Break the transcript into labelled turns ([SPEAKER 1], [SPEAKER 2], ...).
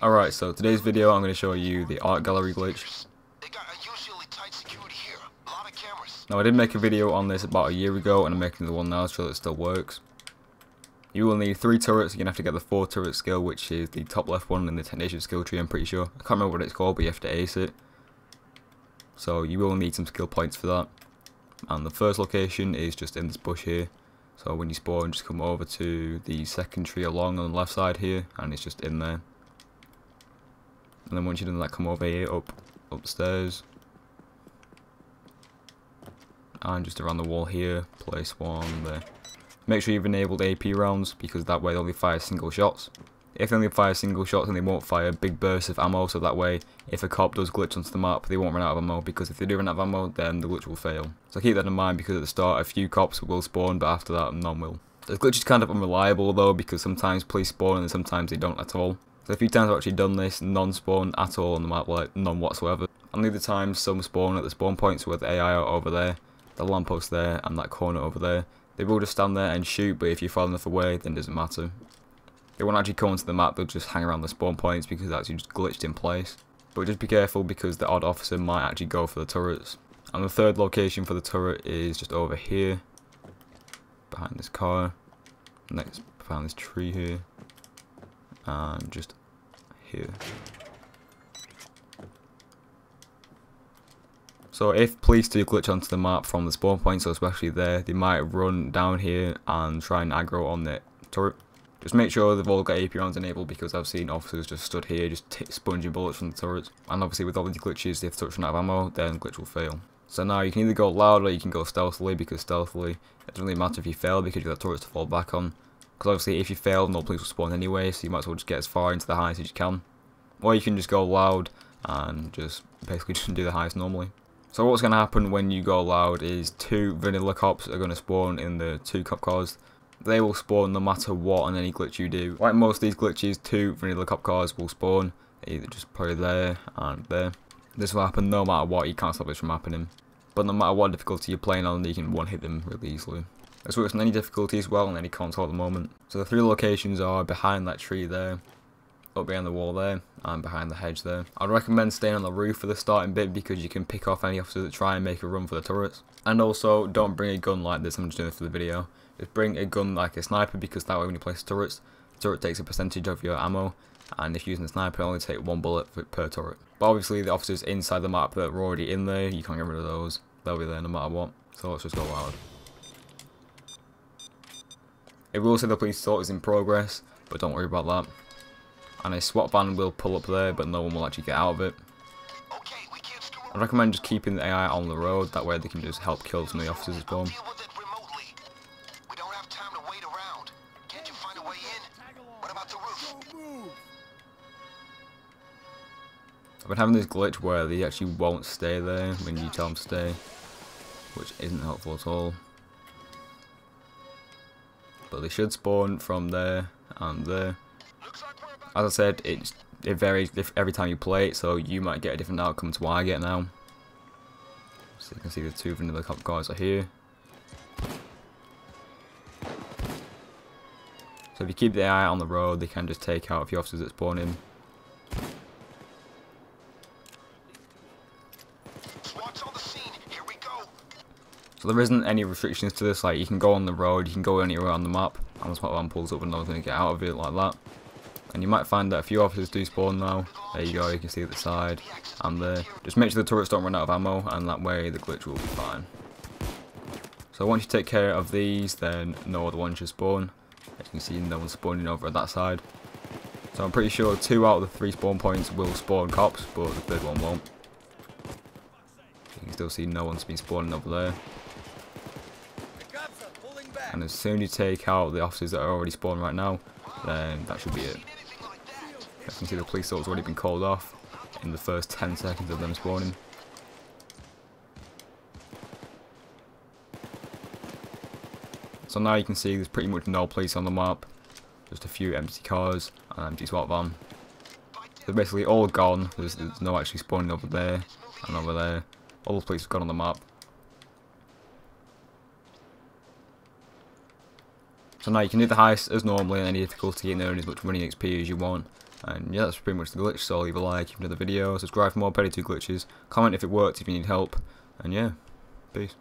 [SPEAKER 1] Alright, so today's video I'm going to show you the art gallery glitch.
[SPEAKER 2] They got unusually tight security here. A lot of cameras.
[SPEAKER 1] Now I did make a video on this about a year ago and I'm making the one now to show that it still works. You will need 3 turrets. You're going to have to get the 4 turret skill, which is the top left one in the technician skill tree, I'm pretty sure. I can't remember what it's called, but you have to ace it. So you will need some skill points for that. And the first location is just in this bush here. So when you spawn, just come over to the second tree along on the left side here, and it's just in there. And then once you've done that, come over here, up the stairs. And just around the wall here, place one there. Make sure you've enabled AP rounds, because that way they only fire single shots. If they only fire single shots, then they won't fire big bursts of ammo, so that way, if a cop does glitch onto the map, they won't run out of ammo, because if they do run out of ammo, then the glitch will fail. So keep that in mind, because at the start, a few cops will spawn, but after that, none will. The glitch is kind of unreliable, though, because sometimes police spawn, and sometimes they don't at all. So a few times I've actually done this, none spawn at all on the map, like, none whatsoever. And the other times, some spawn at the spawn points where the AI are over there, the lamppost there, and that corner over there. They will just stand there and shoot, but if you're far enough away, then it doesn't matter. They won't actually come onto the map, they'll just hang around the spawn points because that's just glitched in place. But just be careful because the odd officer might actually go for the turrets. And the third location for the turret is just over here, behind this car, next behind this tree here, and just here. So if police do glitch onto the map from the spawn point, so especially there, they might run down here and try and aggro on the turret. Just make sure they've all got AP rounds enabled, because I've seen officers just stood here just sponging bullets from the turrets. And obviously with all these glitches, if the turret's run out of ammo, then the glitch will fail. So now you can either go loud or you can go stealthily, because stealthily, it doesn't really matter if you fail because you've got turrets to fall back on. Because obviously if you fail, no police will spawn anyway, so you might as well just get as far into the highest as you can. Or you can just go loud and just basically just do the highest normally. So what's going to happen when you go loud is 2 vanilla cops are going to spawn in the 2 cop cars. They will spawn no matter what on any glitch you do. Like most of these glitches, 2 vanilla cop cars will spawn, either just probably there and there. This will happen no matter what, you can't stop this from happening. But no matter what difficulty you're playing on, you can one-hit them really easily. This works on any difficulty as well, on any console at the moment. So the 3 locations are behind that tree there, up behind the wall there, and behind the hedge there. I'd recommend staying on the roof for the starting bit, because you can pick off any officers that try and make a run for the turrets. And also, don't bring a gun like this, I'm just doing it for the video. Just bring a gun like a sniper, because that way when you place turrets, the turret takes a percentage of your ammo, and if you're using a sniper, only take 1 bullet per turret. But obviously the officers inside the map that are already in there, you can't get rid of those. They'll be there no matter what. So let's just go loud. It will say the police assault is in progress, but don't worry about that. And a SWAT van will pull up there, but no one will actually get out of it. I recommend just keeping the AI on the road, that way they can just help kill some of the officers as well. I've been having this glitch where they actually won't stay there when you tell them to stay, which isn't helpful at all. But they should spawn from there and there. As I said, it varies every time you play it, so you might get a different outcome to what I get now. So you can see the 2 vanilla cop cars are here. So if you keep the AI on the road, they can just take out a few officers that spawn in. So there isn't any restrictions to this, like you can go on the road, you can go anywhere on the map, and the SWAT van pulls up and no one's going to get out of it like that. And you might find that a few officers do spawn now. There you go, you can see at the side and there. Just make sure the turrets don't run out of ammo, and that way the glitch will be fine. So once you take care of these, then no other ones should spawn. As you can see, no one's spawning over at that side. So I'm pretty sure 2 out of the 3 spawn points will spawn cops, but the 3rd one won't. You can still see no one's been spawning over there. And as soon as you take out the officers that are already spawned right now, then that should be it. As you can see, the police assault's already been called off in the first 10 seconds of them spawning. So now you can see there's pretty much no police on the map, just a few empty cars and an empty SWAT van. They're basically all gone, there's no actually spawning over there and over there. All the police have gone on the map. So now you can do the heist as normally in any difficulty and earn as much money and XP as you want. And yeah, that's pretty much the glitch. So leave a like if you enjoyed the video, subscribe for more Payday 2 glitches, comment if it worked, if you need help, and yeah, peace.